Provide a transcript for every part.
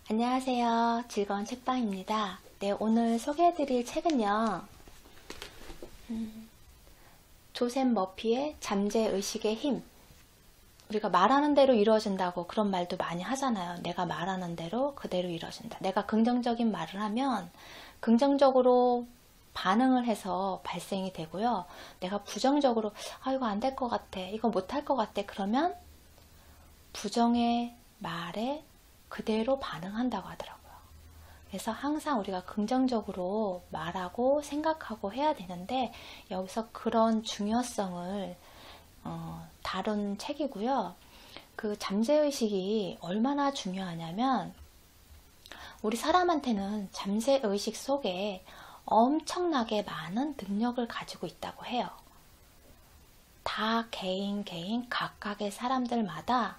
안녕하세요. 즐거운 책방입니다. 네, 오늘 소개해드릴 책은요. 조셉 머피의 잠재의식의 힘. 우리가 말하는 대로 이루어진다고 그런 말도 많이 하잖아요. 내가 말하는 대로 그대로 이루어진다. 내가 긍정적인 말을 하면 긍정적으로 반응을 해서 발생이 되고요. 내가 부정적으로 이거 안 될 것 같아. 이거 못할 것 같아. 그러면 부정의 말에 그대로 반응한다고 하더라고요. 그래서 항상 우리가 긍정적으로 말하고 생각하고 해야 되는데 여기서 그런 중요성을 다룬 책이고요. 그 잠재의식이 얼마나 중요하냐면 우리 사람한테는 잠재의식 속에 엄청나게 많은 능력을 가지고 있다고 해요. 다 개인 각각의 사람들마다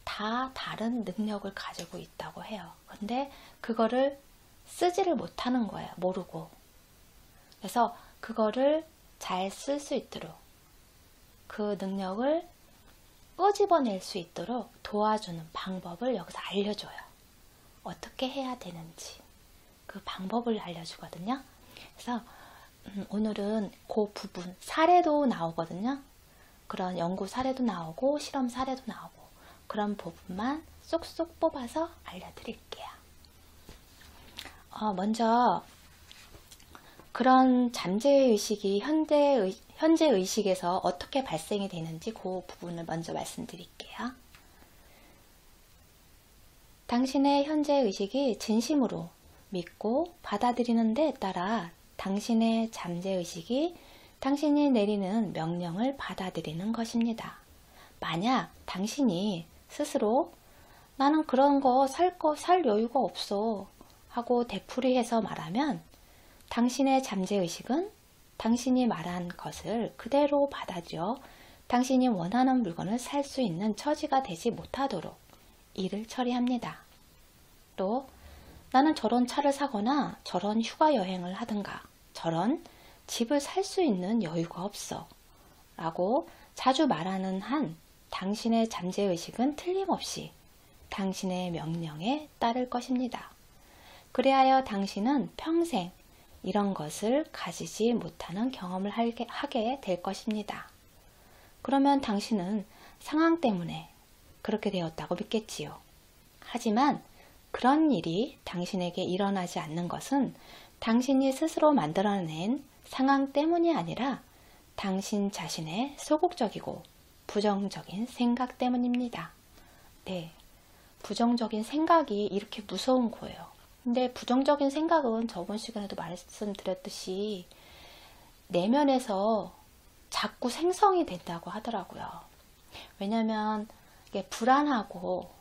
다 다른 능력을 가지고 있다고 해요. 근데 그거를 쓰지를 못하는 거예요. 모르고. 그래서 그거를 잘 쓸 수 있도록 그 능력을 끄집어낼 수 있도록 도와주는 방법을 여기서 알려줘요. 어떻게 해야 되는지 그 방법을 알려주거든요. 그래서 오늘은 그 부분 사례도 나오거든요. 그런 연구 사례도 나오고 실험 사례도 나오고 그런 부분만 쏙쏙 뽑아서 알려드릴게요. 먼저 그런 잠재의식이 현재의식에서 어떻게 발생이 되는지 그 부분을 먼저 말씀드릴게요. 당신의 현재의식이 진심으로 믿고 받아들이는 데에 따라 당신의 잠재의식이 당신이 내리는 명령을 받아들이는 것입니다. 만약 당신이 스스로 나는 그런 거 살 여유가 없어 하고 되풀이해서 말하면 당신의 잠재의식은 당신이 말한 것을 그대로 받아들여 당신이 원하는 물건을 살 수 있는 처지가 되지 못하도록 일을 처리합니다. 또 나는 저런 차를 사거나 저런 휴가 여행을 하든가 저런 집을 살 수 있는 여유가 없어 라고 자주 말하는 한 당신의 잠재의식은 틀림없이 당신의 명령에 따를 것입니다. 그리하여 당신은 평생 이런 것을 가지지 못하는 경험을 하게 될 것입니다. 그러면 당신은 상황 때문에 그렇게 되었다고 믿겠지요. 하지만 그런 일이 당신에게 일어나지 않는 것은 당신이 스스로 만들어낸 상황 때문이 아니라 당신 자신의 소극적이고 부정적인 생각 때문입니다. 네, 부정적인 생각이 이렇게 무서운 거예요. 근데 부정적인 생각은 저번 시간에도 말씀드렸듯이 내면에서 자꾸 생성이 된다고 하더라고요. 왜냐면 이게 불안하고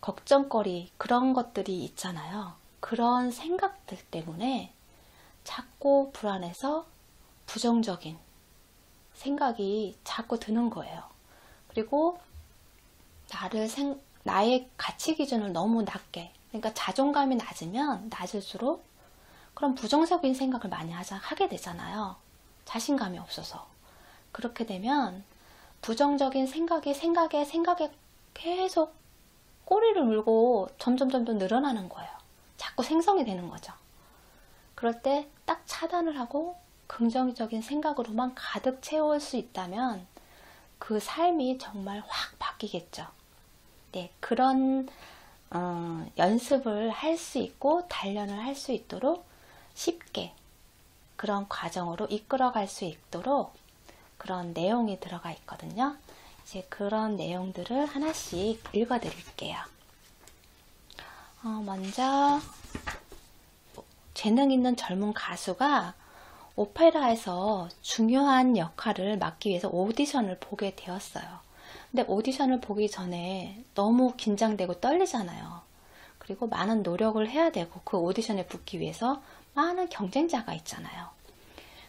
걱정거리 그런 것들이 있잖아요. 그런 생각들 때문에 자꾸 불안해서 부정적인 생각이 자꾸 드는 거예요. 그리고 나의 가치 기준을 너무 낮게, 그러니까 자존감이 낮으면 낮을수록 그런 부정적인 생각을 많이 하게 되잖아요. 자신감이 없어서. 그렇게 되면 부정적인 생각에 계속 꼬리를 물고 점점 늘어나는 거예요. 자꾸 생성이 되는 거죠. 그럴 때 딱 차단을 하고 긍정적인 생각으로만 가득 채울 수 있다면 그 삶이 정말 확 바뀌겠죠. 네, 그런 연습을 할 수 있고 단련을 할 수 있도록 쉽게 그런 과정으로 이끌어갈 수 있도록 그런 내용이 들어가 있거든요. 이제 그런 내용들을 하나씩 읽어 드릴게요. 먼저 재능 있는 젊은 가수가 오페라에서 중요한 역할을 맡기 위해서 오디션을 보게 되었어요. 근데 오디션을 보기 전에 너무 긴장되고 떨리잖아요. 그리고 많은 노력을 해야 되고 그 오디션에 붙기 위해서 많은 경쟁자가 있잖아요.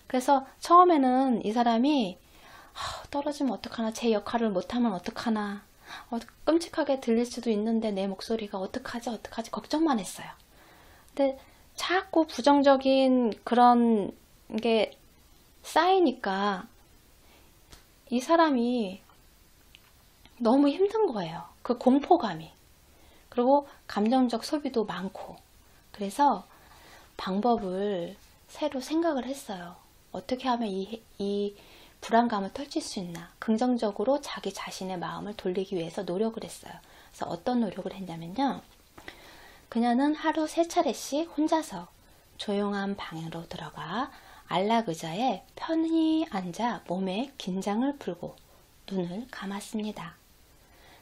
그래서 처음에는 이 사람이 떨어지면 어떡하나, 제 역할을 못하면 어떡하나, 끔찍하게 들릴 수도 있는데 내 목소리가 어떡하지 걱정만 했어요. 근데 자꾸 부정적인 그런 게 쌓이니까 이 사람이 너무 힘든 거예요. 그 공포감이. 그리고 감정적 소비도 많고. 그래서 방법을 새로 생각을 했어요. 어떻게 하면 이 불안감을 떨칠 수 있나. 긍정적으로 자기 자신의 마음을 돌리기 위해서 노력을 했어요. 그래서 어떤 노력을 했냐면요. 그녀는 하루 3차례씩 혼자서 조용한 방으로 들어가 안락 의자에 편히 앉아 몸에 긴장을 풀고 눈을 감았습니다.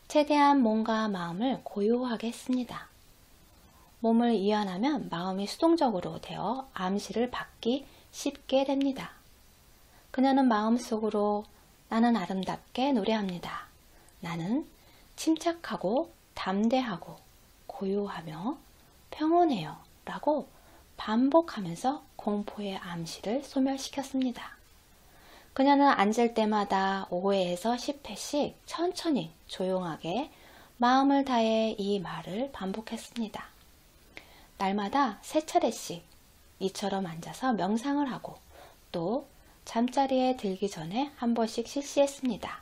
최대한 몸과 마음을 고요하게 했습니다. 몸을 이완하면 마음이 수동적으로 되어 암시를 받기 쉽게 됩니다. 그녀는 마음속으로 나는 아름답게 노래합니다. 나는 침착하고 담대하고 고요하며 평온해요 라고 반복하면서 공포의 암시를 소멸시켰습니다. 그녀는 앉을 때마다 5회에서 10회씩 천천히 조용하게 마음을 다해 이 말을 반복했습니다. 날마다 3차례씩 이처럼 앉아서 명상을 하고 또 잠자리에 들기 전에 한 번씩 실시했습니다.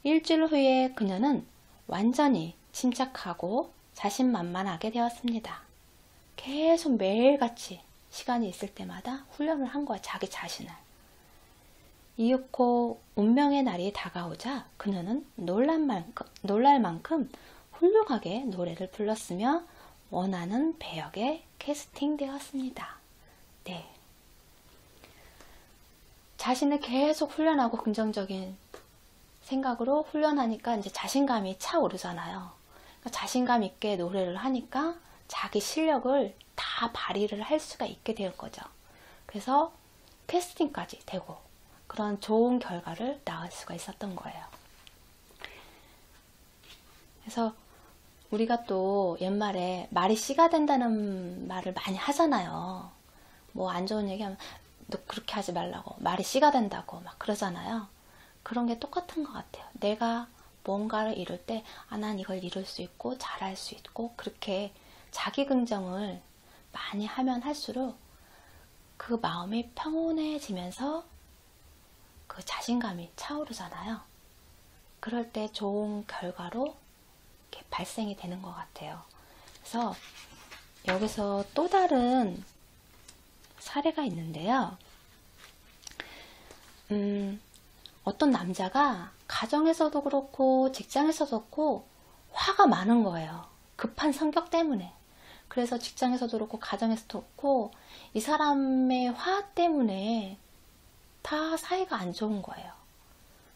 일주일 후에 그녀는 완전히 침착하고 자신만만하게 되었습니다. 계속 매일같이 시간이 있을 때마다 훈련을 한 거야, 자기 자신을. 이윽고 운명의 날이 다가오자 그녀는 놀랄 만큼 훌륭하게 노래를 불렀으며 원하는 배역에 캐스팅되었습니다. 네. 자신을 계속 훈련하고 긍정적인 생각으로 훈련하니까 이제 자신감이 차오르잖아요. 그러니까 자신감 있게 노래를 하니까 자기 실력을 다 발휘를 할 수가 있게 될 거죠. 그래서 캐스팅까지 되고 그런 좋은 결과를 낳을 수가 있었던 거예요. 그래서 우리가 또 옛말에 말이 씨가 된다는 말을 많이 하잖아요. 뭐 안 좋은 얘기하면 너 그렇게 하지 말라고, 말이 씨가 된다고 막 그러잖아요. 그런 게 똑같은 것 같아요. 내가 뭔가를 이룰 때 난 이걸 이룰 수 있고 잘할 수 있고 그렇게 자기 긍정을 많이 하면 할수록 그 마음이 평온해지면서 그 자신감이 차오르잖아요. 그럴 때 좋은 결과로 이렇게 발생이 되는 것 같아요. 그래서 여기서 또 다른 사례가 있는데요. 어떤 남자가 가정에서도 그렇고 직장에서도 그렇고 화가 많은 거예요. 급한 성격 때문에. 그래서 직장에서도 그렇고 가정에서도 그렇고 이 사람의 화 때문에 다 사이가 안 좋은 거예요.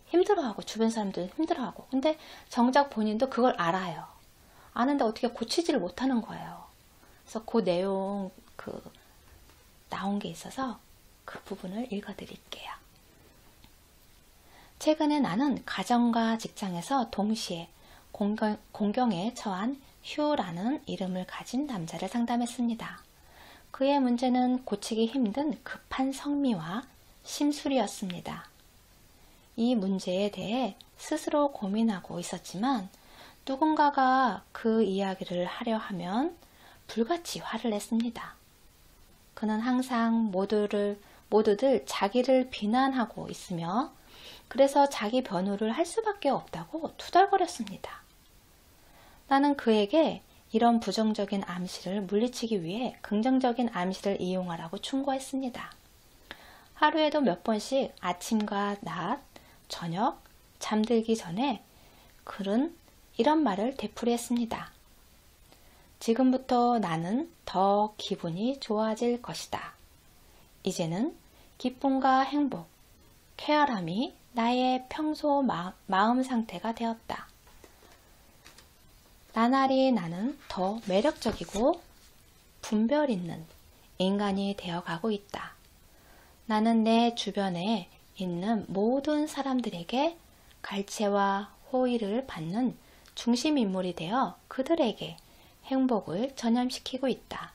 힘들어하고 주변 사람들 힘들어하고. 근데 정작 본인도 그걸 알아요. 아는데 어떻게 고치지를 못하는 거예요. 그래서 그 내용 나온 게 있어서 그 부분을 읽어드릴게요. 최근에 나는 가정과 직장에서 동시에 공경에 처한 휴라는 이름을 가진 남자를 상담했습니다. 그의 문제는 고치기 힘든 급한 성미와 심술이었습니다. 이 문제에 대해 스스로 고민하고 있었지만 누군가가 그 이야기를 하려 하면 불같이 화를 냈습니다. 그는 항상 모두들 자기를 비난하고 있으며 그래서 자기 변호를 할 수밖에 없다고 투덜거렸습니다. 나는 그에게 이런 부정적인 암시를 물리치기 위해 긍정적인 암시를 이용하라고 충고했습니다. 하루에도 몇 번씩 아침과 낮, 저녁, 잠들기 전에 그는 이런 말을 되풀이했습니다. 지금부터 나는 더 기분이 좋아질 것이다. 이제는 기쁨과 행복, 쾌활함이 나의 평소 마음 상태가 되었다. 나날이 나는 더 매력적이고 분별 있는 인간이 되어가고 있다. 나는 내 주변에 있는 모든 사람들에게 갈채와 호의를 받는 중심인물이 되어 그들에게 행복을 전염시키고 있다.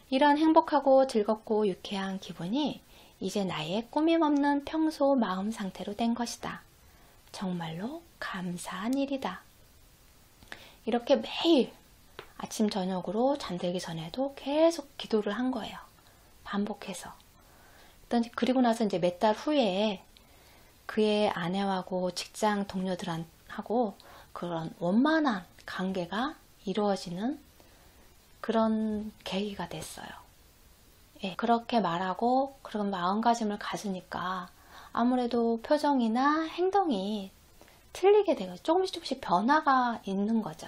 이런 행복하고 즐겁고 유쾌한 기분이 이제 나의 꾸밈없는 평소 마음 상태로 된 것이다. 정말로 감사한 일이다. 이렇게 매일 아침 저녁으로 잠들기 전에도 계속 기도를 한 거예요. 반복해서. 그리고 나서 이제 몇 달 후에 그의 아내하고 직장 동료들하고 그런 원만한 관계가 이루어지는 그런 계기가 됐어요. 예, 그렇게 말하고 그런 마음가짐을 가지니까 아무래도 표정이나 행동이 틀리게 되고 조금씩 변화가 있는 거죠.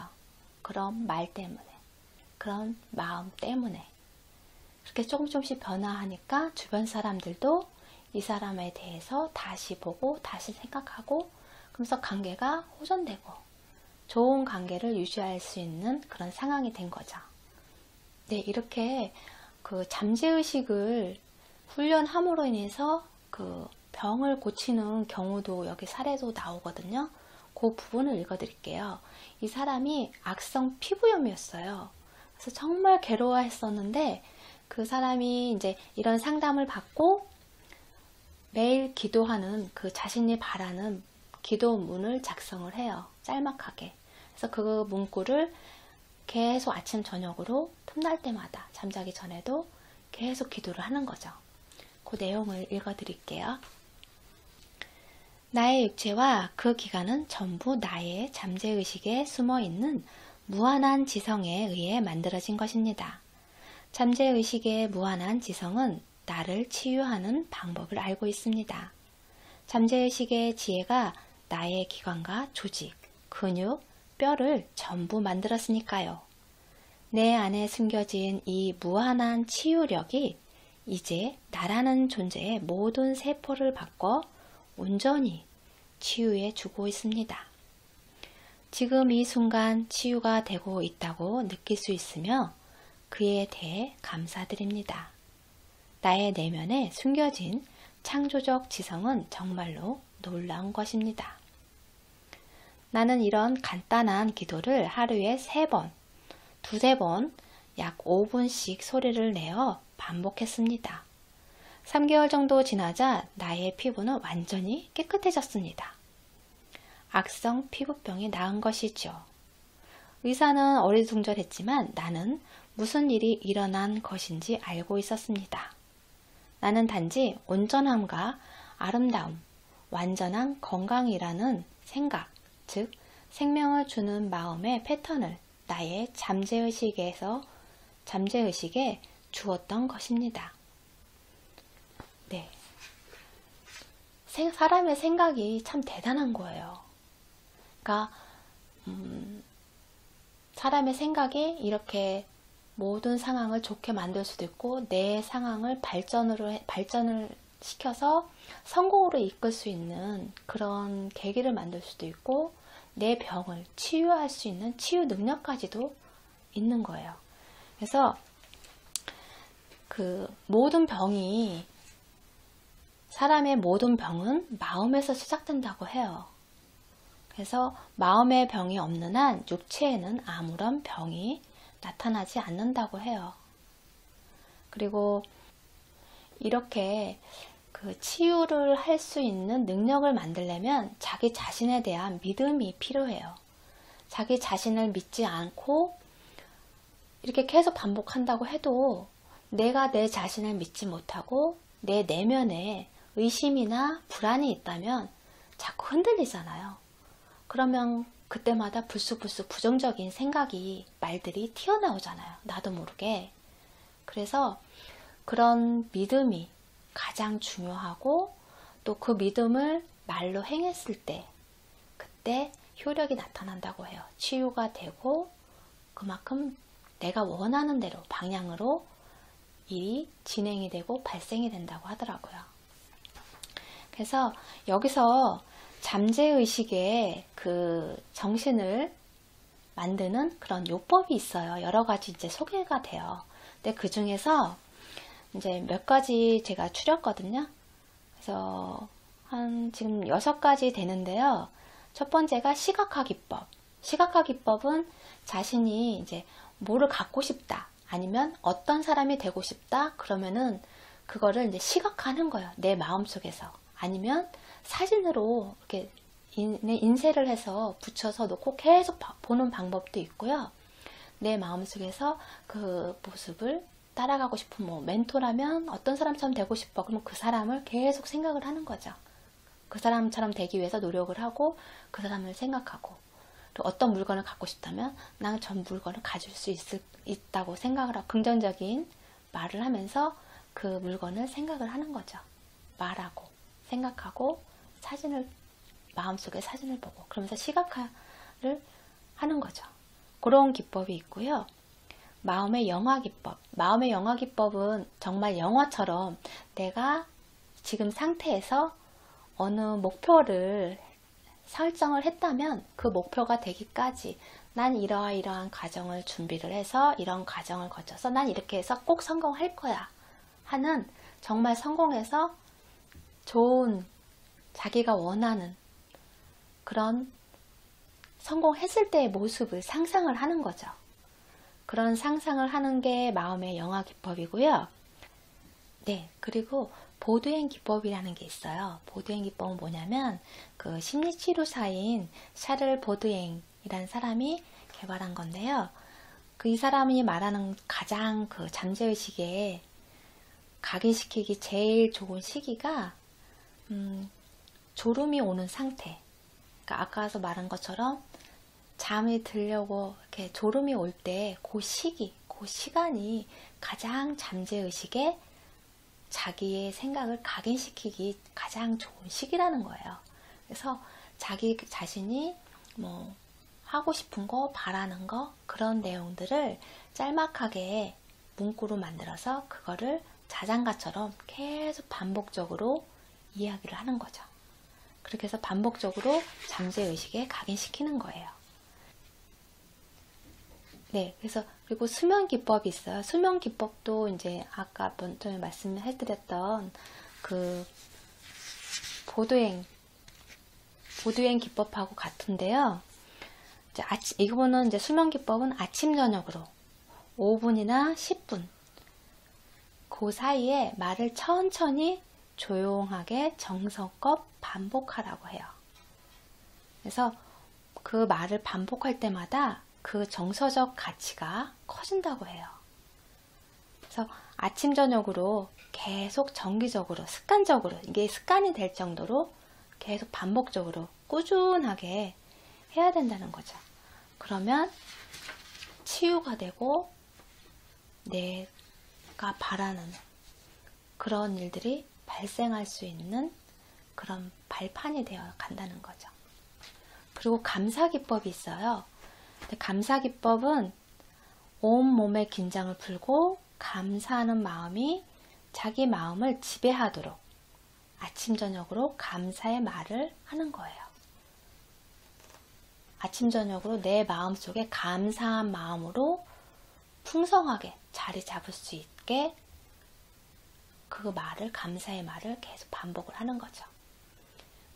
그런 말 때문에, 그런 마음 때문에. 그렇게 조금씩 변화하니까 주변 사람들도 이 사람에 대해서 다시 보고 다시 생각하고, 그러면서 관계가 호전되고 좋은 관계를 유지할 수 있는 그런 상황이 된 거죠. 네, 이렇게 그 잠재의식을 훈련함으로 인해서 그 병을 고치는 경우도 여기 사례도 나오거든요. 그 부분을 읽어드릴게요. 이 사람이 악성 피부염이었어요. 그래서 정말 괴로워했었는데 그 사람이 이제 이런 상담을 받고 매일 기도하는 그 자신이 바라는 기도문을 작성을 해요. 짤막하게. 그래서 그 문구를 계속 아침 저녁으로 틈날 때마다 잠자기 전에도 계속 기도를 하는 거죠. 그 내용을 읽어드릴게요. 나의 육체와 그 기관은 전부 나의 잠재의식에 숨어있는 무한한 지성에 의해 만들어진 것입니다. 잠재의식의 무한한 지성은 나를 치유하는 방법을 알고 있습니다. 잠재의식의 지혜가 나의 기관과 조직, 근육, 뼈를 전부 만들었으니까요. 내 안에 숨겨진 이 무한한 치유력이 이제 나라는 존재의 모든 세포를 바꿔 온전히 치유해 주고 있습니다. 지금 이 순간 치유가 되고 있다고 느낄 수 있으며 그에 대해 감사드립니다. 나의 내면에 숨겨진 창조적 지성은 정말로 놀라운 것입니다. 나는 이런 간단한 기도를 하루에 3번, 두세 번, 약 5분씩 소리를 내어 반복했습니다. 3개월 정도 지나자 나의 피부는 완전히 깨끗해졌습니다. 악성 피부병이 나은 것이죠. 의사는 어리둥절했지만 나는 무슨 일이 일어난 것인지 알고 있었습니다. 나는 단지 온전함과 아름다움, 완전한 건강이라는 생각, 즉 생명을 주는 마음의 패턴을 나의 잠재의식에 주었던 것입니다. 네, 사람의 생각이 참 대단한 거예요. 그러니까 사람의 생각이 이렇게 모든 상황을 좋게 만들 수도 있고 내 상황을 발전을 시켜서 성공으로 이끌 수 있는 그런 계기를 만들 수도 있고 내 병을 치유할 수 있는 치유 능력까지도 있는 거예요. 그래서 그 모든 병이 사람의 모든 병은 마음에서 시작된다고 해요. 그래서 마음의 병이 없는 한 육체에는 아무런 병이 나타나지 않는다고 해요. 그리고 이렇게 그 치유를 할 수 있는 능력을 만들려면 자기 자신에 대한 믿음이 필요해요. 자기 자신을 믿지 않고 이렇게 계속 반복한다고 해도 내가 내 자신을 믿지 못하고 내 내면에 의심이나 불안이 있다면 자꾸 흔들리잖아요. 그러면 그때마다 불쑥불쑥 부정적인 생각이, 말들이 튀어나오잖아요. 나도 모르게. 그래서 그런 믿음이 가장 중요하고 또 그 믿음을 말로 행했을 때 그때 효력이 나타난다고 해요. 치유가 되고 그만큼 내가 원하는 대로 방향으로 일이 진행이 되고 발생이 된다고 하더라고요. 그래서 여기서 잠재의식의 그 정신을 만드는 그런 요법이 있어요. 여러 가지 이제 소개가 돼요. 근데 그 중에서 이제 몇 가지 제가 추렸거든요. 그래서 한 지금 6가지 되는데요. 첫 번째가 시각화 기법. 시각화 기법은 자신이 이제 뭐를 갖고 싶다. 아니면 어떤 사람이 되고 싶다. 그러면은 그거를 이제 시각화하는 거예요. 내 마음속에서. 아니면 사진으로 이렇게 인쇄를 해서 붙여서 놓고 계속 보는 방법도 있고요. 내 마음속에서 그 모습을 따라가고 싶은 뭐 멘토라면 어떤 사람처럼 되고 싶어. 그러면 그 사람을 계속 생각을 하는 거죠. 그 사람처럼 되기 위해서 노력을 하고 그 사람을 생각하고 어떤 물건을 갖고 싶다면 나는 전 물건을 가질 수 있다고 생각을 하고 긍정적인 말을 하면서 그 물건을 생각을 하는 거죠. 말하고 생각하고 마음속에 사진을 보고 그러면서 시각화를 하는 거죠. 그런 기법이 있고요. 마음의 영화 기법. 마음의 영화 기법은 정말 영화처럼 내가 지금 상태에서 어느 목표를 설정을 했다면 그 목표가 되기까지 난 이러한 과정을 준비를 해서 이런 과정을 거쳐서 난 이렇게 해서 꼭 성공할 거야 하는 정말 성공해서 좋은 자기가 원하는 그런 성공했을 때의 모습을 상상을 하는 거죠. 그런 상상을 하는 게 마음의 영화 기법이고요. 네, 그리고 보드행 기법이라는 게 있어요. 보드행 기법은 뭐냐면 그 심리치료사인 샤를 보드행이라는 사람이 개발한 건데요. 이 사람이 말하는 가장 그 잠재의식에 각인시키기 제일 좋은 시기가 졸음이 오는 상태. 그러니까 아까서 말한 것처럼 잠이 들려고 이렇게 졸음이 올 때 그 시간이 가장 잠재의식에 자기의 생각을 각인시키기 가장 좋은 시기라는 거예요. 그래서 자기 자신이 뭐 하고 싶은 거, 바라는 거 그런 내용들을 짤막하게 문구로 만들어서 그거를 자장가처럼 계속 반복적으로 이야기를 하는 거죠. 그렇게 해서 반복적으로 잠재의식에 각인시키는 거예요. 네, 그래서 그리고 수면 기법이 있어요. 수면 기법도 이제 아까 전에 말씀해드렸던 그 보드행 기법하고 같은데요. 이제 이거는 이제 수면 기법은 아침 저녁으로 5분이나 10분 그 사이에 말을 천천히 조용하게 정성껏 반복하라고 해요. 그래서 그 말을 반복할 때마다 그 정서적 가치가 커진다고 해요. 그래서 아침 저녁으로 계속 정기적으로 습관적으로 이게 습관이 될 정도로 계속 반복적으로 꾸준하게 해야 된다는 거죠. 그러면 치유가 되고 내가 바라는 그런 일들이 발생할 수 있는 그런 발판이 되어 간다는 거죠. 그리고 감사 기법이 있어요. 감사 기법은 온몸의 긴장을 풀고 감사하는 마음이 자기 마음을 지배하도록 아침 저녁으로 감사의 말을 하는 거예요. 아침 저녁으로 내 마음속에 감사한 마음으로 풍성하게 자리 잡을 수 있게 그 말을 감사의 말을 계속 반복을 하는 거죠.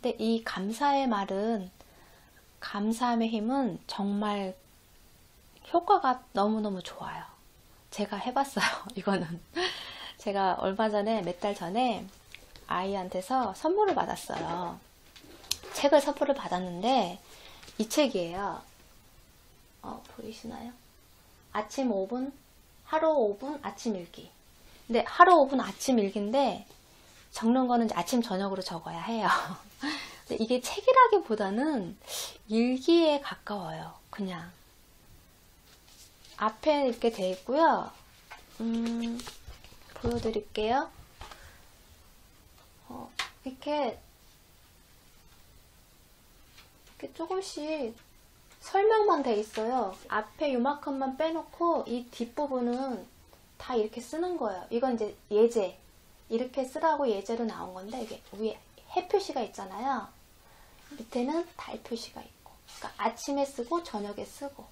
근데 이 감사의 말은 감사함의 힘은 정말 효과가 너무너무 좋아요. 제가 해봤어요. 이거는 제가 얼마 전에 몇 달 전에 아이한테서 선물을 받았어요. 책을 선물을 받았는데 이 책이에요. 보이시나요? 아침 5분, 하루 5분 아침 읽기. 근데 하루 5분 아침 읽기인데 적는 거는 이제 아침 저녁으로 적어야 해요. 근데 이게 책이라기보다는 일기에 가까워요. 그냥 앞에 이렇게 돼 있고요. 보여드릴게요. 이렇게 조금씩 설명만 돼 있어요. 앞에 요만큼만 빼놓고 이 뒷부분은 다 이렇게 쓰는 거예요. 이건 이제 예제. 이렇게 쓰라고 예제로 나온 건데 이게 위에 해 표시가 있잖아요. 밑에는 달 표시가 있고. 그러니까 아침에 쓰고 저녁에 쓰고.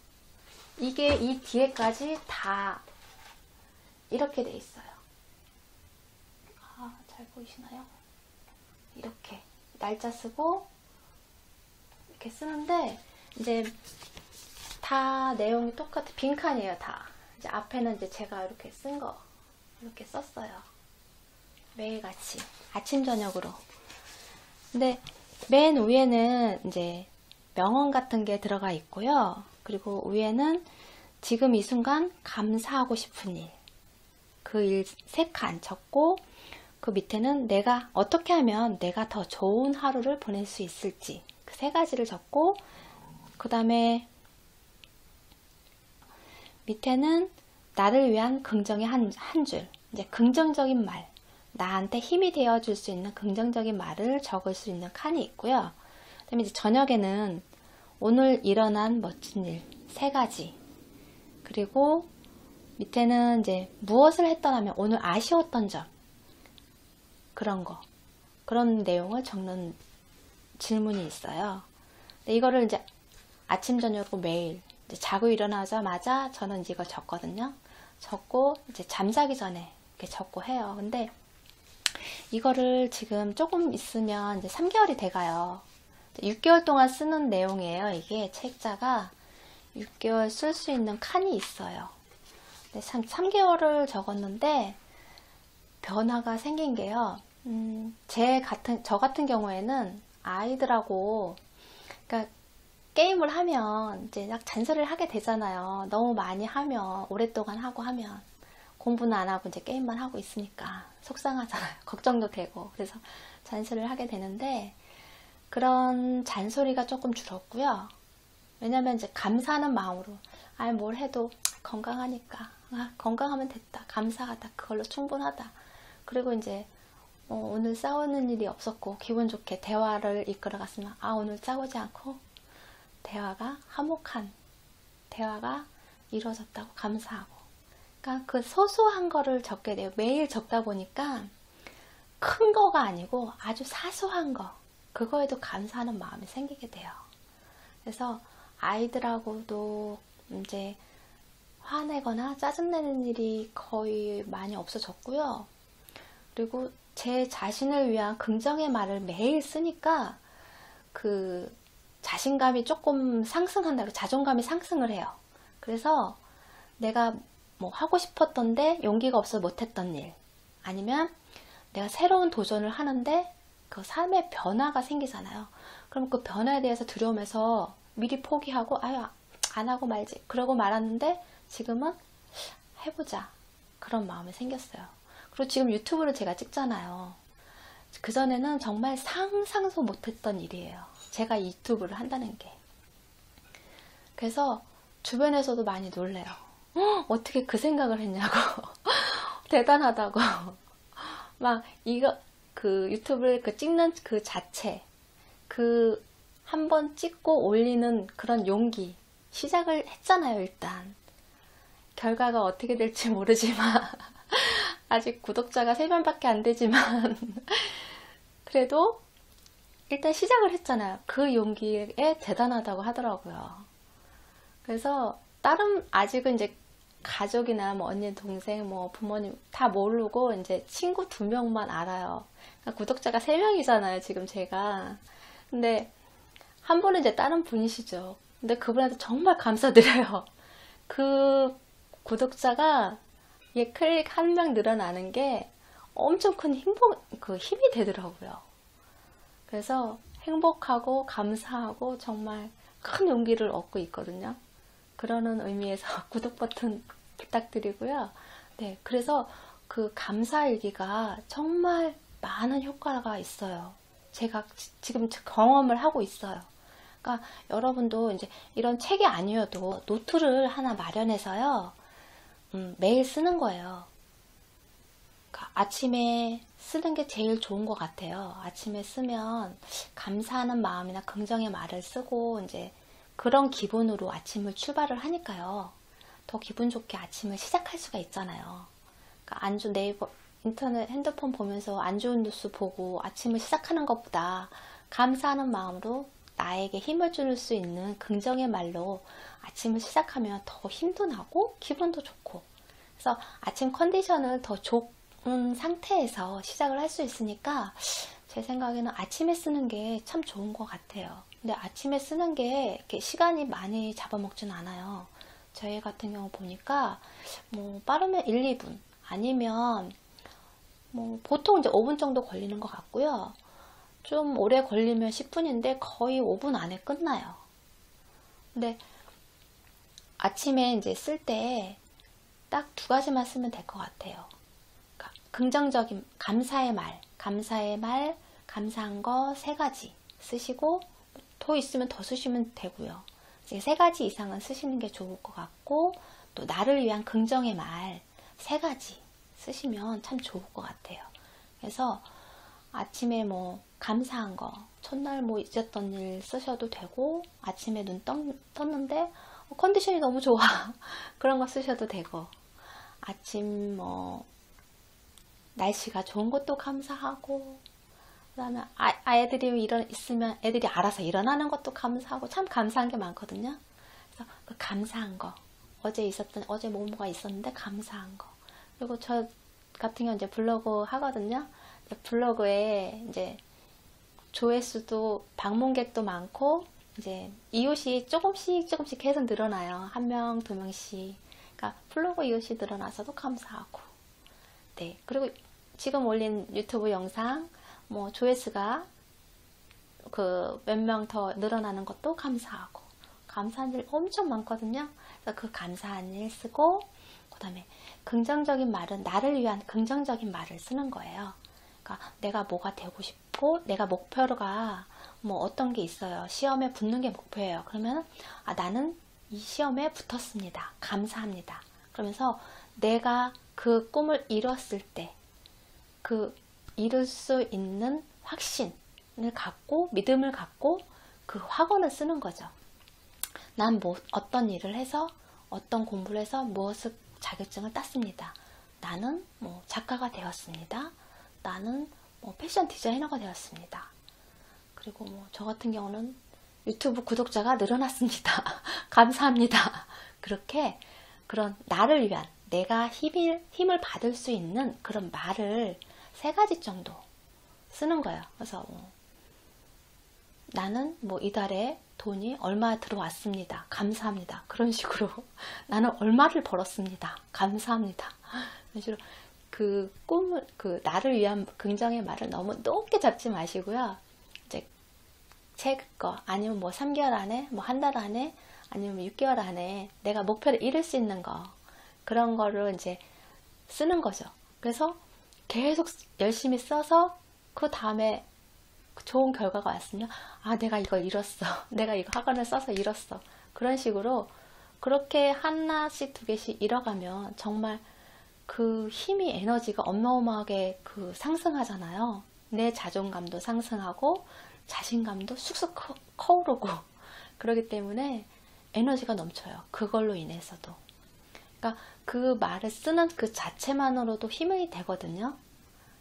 이게 이 뒤에까지 다 이렇게 돼 있어요. 잘 보이시나요? 이렇게 날짜 쓰고 이렇게 쓰는데 이제 다 내용이 똑같아. 빈칸이에요, 다. 이제 앞에는 이제 제가 이렇게 쓴 거 이렇게 썼어요. 매일같이 아침 저녁으로. 근데 맨 위에는 이제 명언 같은 게 들어가 있고요. 그리고 위에는 지금 이 순간 감사하고 싶은 일. 그 일 3칸 적고 그 밑에는 내가 어떻게 하면 내가 더 좋은 하루를 보낼 수 있을지 그 3가지를 적고 그 다음에 밑에는 나를 위한 긍정의 한 줄, 이제 긍정적인 말, 나한테 힘이 되어줄 수 있는 긍정적인 말을 적을 수 있는 칸이 있고요. 그 다음에 이제 저녁에는 오늘 일어난 멋진 일 3가지, 그리고 밑에는 이제 무엇을 했더라면 오늘 아쉬웠던 점, 그런 내용을 적는 질문이 있어요. 근데 이거를 이제 아침 저녁으로 매일 이제 자고 일어나자마자 저는 이걸 적거든요. 적고 이제 잠자기 전에 이렇게 적고 해요. 근데 이거를 지금 조금 있으면 이제 3개월이 돼가요. 6개월 동안 쓰는 내용이에요. 이게 책자가 6개월 쓸 수 있는 칸이 있어요. 3개월을 적었는데 변화가 생긴 게요. 저 같은 경우에는 아이들하고, 그러니까 게임을 하면 이제 막 잔소리를 하게 되잖아요. 너무 많이 하면, 오랫동안 하고 하면 공부는 안 하고 이제 게임만 하고 있으니까 속상하잖아요. 걱정도 되고. 그래서 잔소리를 하게 되는데 그런 잔소리가 조금 줄었고요. 왜냐면 이제 감사하는 마음으로, 뭘 해도 건강하니까, 건강하면 됐다, 감사하다, 그걸로 충분하다. 그리고 이제 오늘 싸우는 일이 없었고 기분 좋게 대화를 이끌어 갔으면, 오늘 싸우지 않고 대화가 화목한 대화가 이루어졌다고 감사하고. 그러니까 그 소소한 거를 적게 돼요. 매일 적다 보니까 큰 거가 아니고 아주 사소한 거, 그거에도 감사하는 마음이 생기게 돼요. 그래서 아이들하고도 이제 화내거나 짜증내는 일이 거의 많이 없어졌고요. 그리고 제 자신을 위한 긍정의 말을 매일 쓰니까 그 자신감이 조금 상승한다고, 자존감이 상승을 해요. 그래서 내가 뭐 하고 싶었던데 용기가 없어서 못했던 일, 아니면 내가 새로운 도전을 하는데 그 삶의 변화가 생기잖아요. 그럼 그 변화에 대해서 두려움에서 미리 포기하고 안 하고 말지 그러고 말았는데 지금은 해보자, 그런 마음이 생겼어요. 그리고 지금 유튜브를 제가 찍잖아요. 그전에는 정말 상상도 못했던 일이에요. 제가 유튜브를 한다는 게. 그래서 주변에서도 많이 놀래요. 어떻게 그 생각을 했냐고. 대단하다고. 막 그 유튜브를 찍는 그 자체, 그 한번 찍고 올리는 그런 용기, 시작을 했잖아요. 일단 결과가 어떻게 될지 모르지만 아직 구독자가 3명밖에 안 되지만 그래도 일단 시작을 했잖아요. 그 용기에 대단하다고 하더라고요. 그래서 아직은 이제 가족이나 뭐 언니, 동생, 뭐 부모님 다 모르고 이제 친구 2명만 알아요. 그러니까 구독자가 3명이잖아요, 지금 제가. 근데 한 분은 이제 다른 분이시죠. 근데 그분한테 정말 감사드려요. 그 구독자가 클릭 1명 늘어나는 게 엄청 큰 힘이 되더라고요. 그래서 행복하고 감사하고 정말 큰 용기를 얻고 있거든요. 그러는 의미에서 구독 버튼 부탁드리고요. 네, 그래서 그 감사일기가 정말 많은 효과가 있어요. 제가 지금 경험을 하고 있어요. 그러니까 여러분도 이제 이런 책이 아니어도 노트를 하나 마련해서요, 매일 쓰는 거예요. 그러니까 아침에 쓰는 게 제일 좋은 것 같아요. 아침에 쓰면 감사하는 마음이나 긍정의 말을 쓰고 이제 그런 기분으로 아침을 출발을 하니까요. 더 기분 좋게 아침을 시작할 수가 있잖아요. 그러니까 네이버, 인터넷, 핸드폰 보면서 안 좋은 뉴스 보고 아침을 시작하는 것보다 감사하는 마음으로 나에게 힘을 줄 수 있는 긍정의 말로 아침을 시작하면 더 힘도 나고 기분도 좋고, 그래서 아침 컨디션을 더 좋은 상태에서 시작을 할 수 있으니까 제 생각에는 아침에 쓰는 게 참 좋은 것 같아요. 근데 아침에 쓰는 게 이렇게 시간이 많이 잡아먹지는 않아요. 저희 같은 경우 보니까 뭐 빠르면 1, 2분, 아니면 뭐 보통 이제 5분 정도 걸리는 것 같고요. 좀 오래 걸리면 10분인데 거의 5분 안에 끝나요. 근데 아침에 이제 쓸 때 딱 2가지만 쓰면 될 것 같아요. 긍정적인 감사의 말, 감사한 거 3가지 쓰시고, 더 있으면 더 쓰시면 되고요. 이제 3가지 이상은 쓰시는 게 좋을 것 같고, 또 나를 위한 긍정의 말 3가지 쓰시면 참 좋을 것 같아요. 그래서 아침에 뭐 감사한 거, 첫날 뭐 있었던 일 쓰셔도 되고, 아침에 눈 떴는데 컨디션이 너무 좋아 그런 거 쓰셔도 되고, 아침 뭐 날씨가 좋은 것도 감사하고, 그 다음에 아이들이 있으면 애들이 알아서 일어나는 것도 감사하고, 참 감사한 게 많거든요. 그래서 그 감사한 거, 어제 뭐가 있었는데 감사한 거. 그리고 저 같은 경우 이제 블로그 하거든요. 블로그에 이제 조회수도 방문객도 많고, 이제 이웃이 조금씩 계속 늘어나요. 1명, 2명씩. 그러니까 블로그 이웃이 늘어나서도 감사하고. 네. 그리고 지금 올린 유튜브 영상, 뭐 조회수가 그 몇 명 더 늘어나는 것도 감사하고. 감사한 일 엄청 많거든요. 그래서 그 감사한 일 쓰고, 그 다음에 긍정적인 말은 나를 위한 긍정적인 말을 쓰는 거예요. 그러니까 내가 뭐가 되고 싶고, 내가 목표가 뭐 어떤 게 있어요. 시험에 붙는 게 목표예요. 그러면 나는 이 시험에 붙었습니다. 감사합니다. 그러면서 내가 그 꿈을 이뤘을 때 그 이룰 수 있는 확신을 갖고, 믿음을 갖고 그 확언을 쓰는 거죠. 난 뭐 어떤 일을 해서, 어떤 공부를 해서 무엇을 자격증을 땄습니다. 나는 뭐 작가가 되었습니다. 나는 뭐 패션 디자이너가 되었습니다. 그리고 뭐 저 같은 경우는 유튜브 구독자가 늘어났습니다. 감사합니다. 그렇게 그런 나를 위한, 내가 힘을 받을 수 있는 그런 말을 3가지 정도 쓰는 거예요. 그래서 나는 뭐 이달에 돈이 얼마 들어왔습니다. 감사합니다. 그런 식으로 나는 얼마를 벌었습니다. 감사합니다. 그런 식으로 그 꿈을, 그 나를 위한 긍정의 말을 너무 높게 잡지 마시고요. 이제 제 거, 아니면 뭐 3개월 안에, 뭐 한 달 안에, 아니면 6개월 안에 내가 목표를 이룰 수 있는 거, 그런 거를 이제 쓰는 거죠. 그래서 계속 열심히 써서 그 다음에 좋은 결과가 왔으면, 내가 이걸 이뤘어. 내가 이거 학원을 써서 이뤘어. 그런 식으로 그렇게 하나씩 2개씩 이뤄가면 정말 그 힘이, 에너지가 어마어마하게 그 상승하잖아요. 내 자존감도 상승하고 자신감도 쑥쑥 커오르고 그러기 때문에 에너지가 넘쳐요. 그걸로 인해서도. 그러니까 그 말을 쓰는 그 자체만으로도 힘이 되거든요.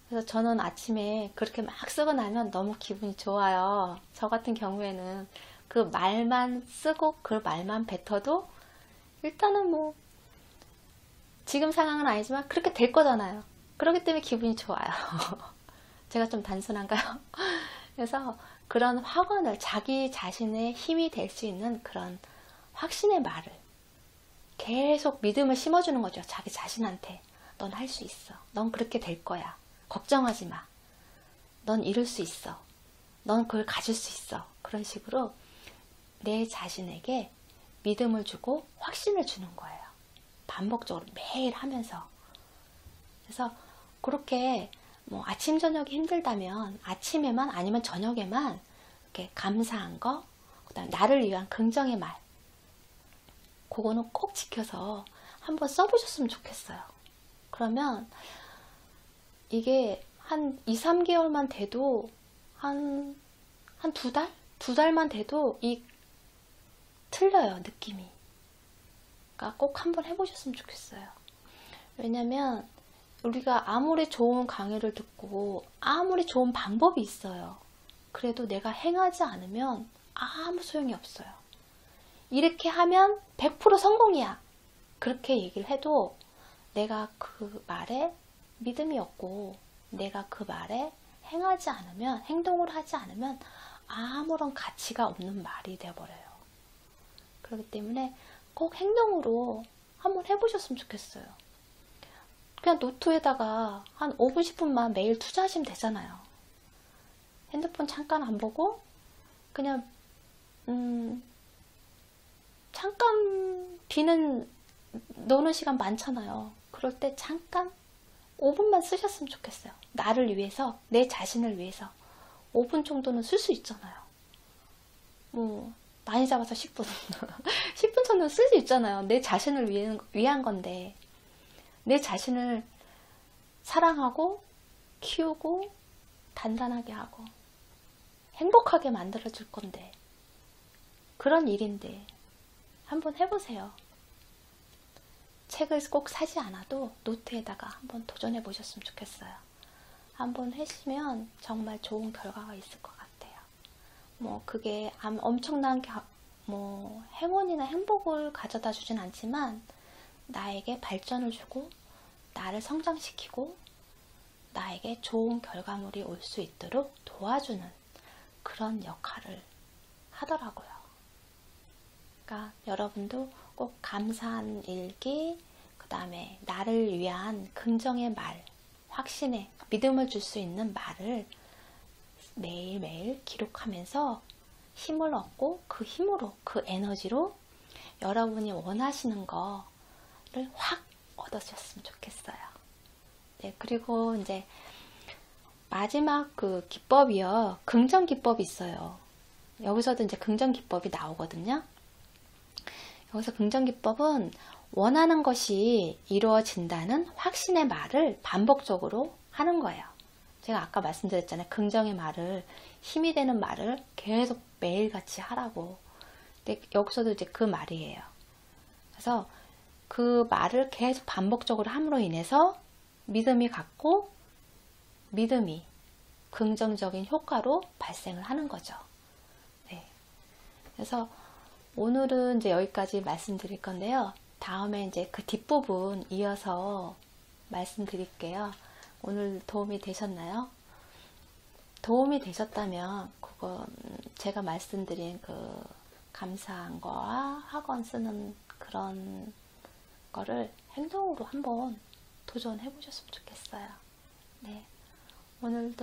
그래서 저는 아침에 그렇게 막 쓰고 나면 너무 기분이 좋아요. 저 같은 경우에는 그 말만 쓰고 그 말만 뱉어도 일단은 뭐 지금 상황은 아니지만 그렇게 될 거잖아요. 그렇기 때문에 기분이 좋아요. 제가 좀 단순한가요? 그래서 그런 확언을, 자기 자신의 힘이 될 수 있는 그런 확신의 말을 계속 믿음을 심어주는 거죠. 자기 자신한테. 넌 할 수 있어. 넌 그렇게 될 거야. 걱정하지 마. 넌 이룰 수 있어. 넌 그걸 가질 수 있어. 그런 식으로 내 자신에게 믿음을 주고 확신을 주는 거예요. 반복적으로 매일 하면서. 그래서 그렇게 뭐 아침 저녁이 힘들다면 아침에만, 아니면 저녁에만 이렇게 감사한 거, 그다음 나를 위한 긍정의 말, 그거는 꼭 지켜서 한번 써보셨으면 좋겠어요. 그러면 이게 한 2, 3개월만 돼도, 한 2달? 2달만 돼도 틀려요, 느낌이. 그러니까 꼭 한번 해보셨으면 좋겠어요. 왜냐면 우리가 아무리 좋은 강의를 듣고 아무리 좋은 방법이 있어요. 그래도 내가 행하지 않으면 아무 소용이 없어요. 이렇게 하면 100% 성공이야. 그렇게 얘기를 해도 내가 그 말에 믿음이 없고, 내가 그 말에 행하지 않으면, 행동을 하지 않으면 아무런 가치가 없는 말이 되어버려요. 그렇기 때문에 꼭 행동으로 한번 해보셨으면 좋겠어요. 그냥 노트에다가 한 5분, 10분만 매일 투자하시면 되잖아요. 핸드폰 잠깐 안 보고 그냥 잠깐 노는 시간 많잖아요. 그럴 때 잠깐 5분만 쓰셨으면 좋겠어요. 나를 위해서, 내 자신을 위해서 5분 정도는 쓸 수 있잖아요. 뭐 많이 잡아서 10분. 10분 정도 쓸 수 있잖아요. 내 자신을 위한 건데. 내 자신을 사랑하고, 키우고, 단단하게 하고, 행복하게 만들어줄 건데. 그런 일인데. 한번 해보세요. 책을 꼭 사지 않아도 노트에다가 한번 도전해 보셨으면 좋겠어요. 한번 하시면 정말 좋은 결과가 있을 것 같아요. 뭐 그게 엄청난 뭐 행운이나 행복을 가져다 주진 않지만 나에게 발전을 주고 나를 성장시키고 나에게 좋은 결과물이 올 수 있도록 도와주는 그런 역할을 하더라고요. 그러니까 여러분도 꼭 감사한 일기, 그 다음에 나를 위한 긍정의 말, 확신의 믿음을 줄 수 있는 말을 매일매일 기록하면서 힘을 얻고 그 힘으로, 그 에너지로 여러분이 원하시는 거를 확 얻으셨으면 좋겠어요. 네, 그리고 이제 마지막 그 기법이요. 긍정 기법이 있어요. 여기서도 이제 긍정 기법이 나오거든요. 여기서 긍정 기법은 원하는 것이 이루어진다는 확신의 말을 반복적으로 하는 거예요. 제가 아까 말씀드렸잖아요. 긍정의 말을, 힘이 되는 말을 계속 매일같이 하라고. 근데 여기서도 이제 그 말이에요. 그래서 그 말을 계속 반복적으로 함으로 인해서 믿음이 갖고 믿음이 긍정적인 효과로 발생을 하는 거죠. 네. 그래서 오늘은 이제 여기까지 말씀드릴 건데요. 다음에 이제 그 뒷부분 이어서 말씀드릴게요. 오늘 도움이 되셨나요? 도움이 되셨다면 그거 제가 말씀드린 그 감사한 거와 학원 쓰는 그런 거를 행동으로 한번 도전해 보셨으면 좋겠어요. 네. 오늘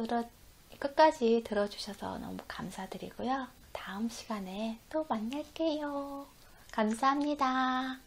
끝까지 들어주셔서 너무 감사드리고요. 다음 시간에 또 만날게요. 감사합니다.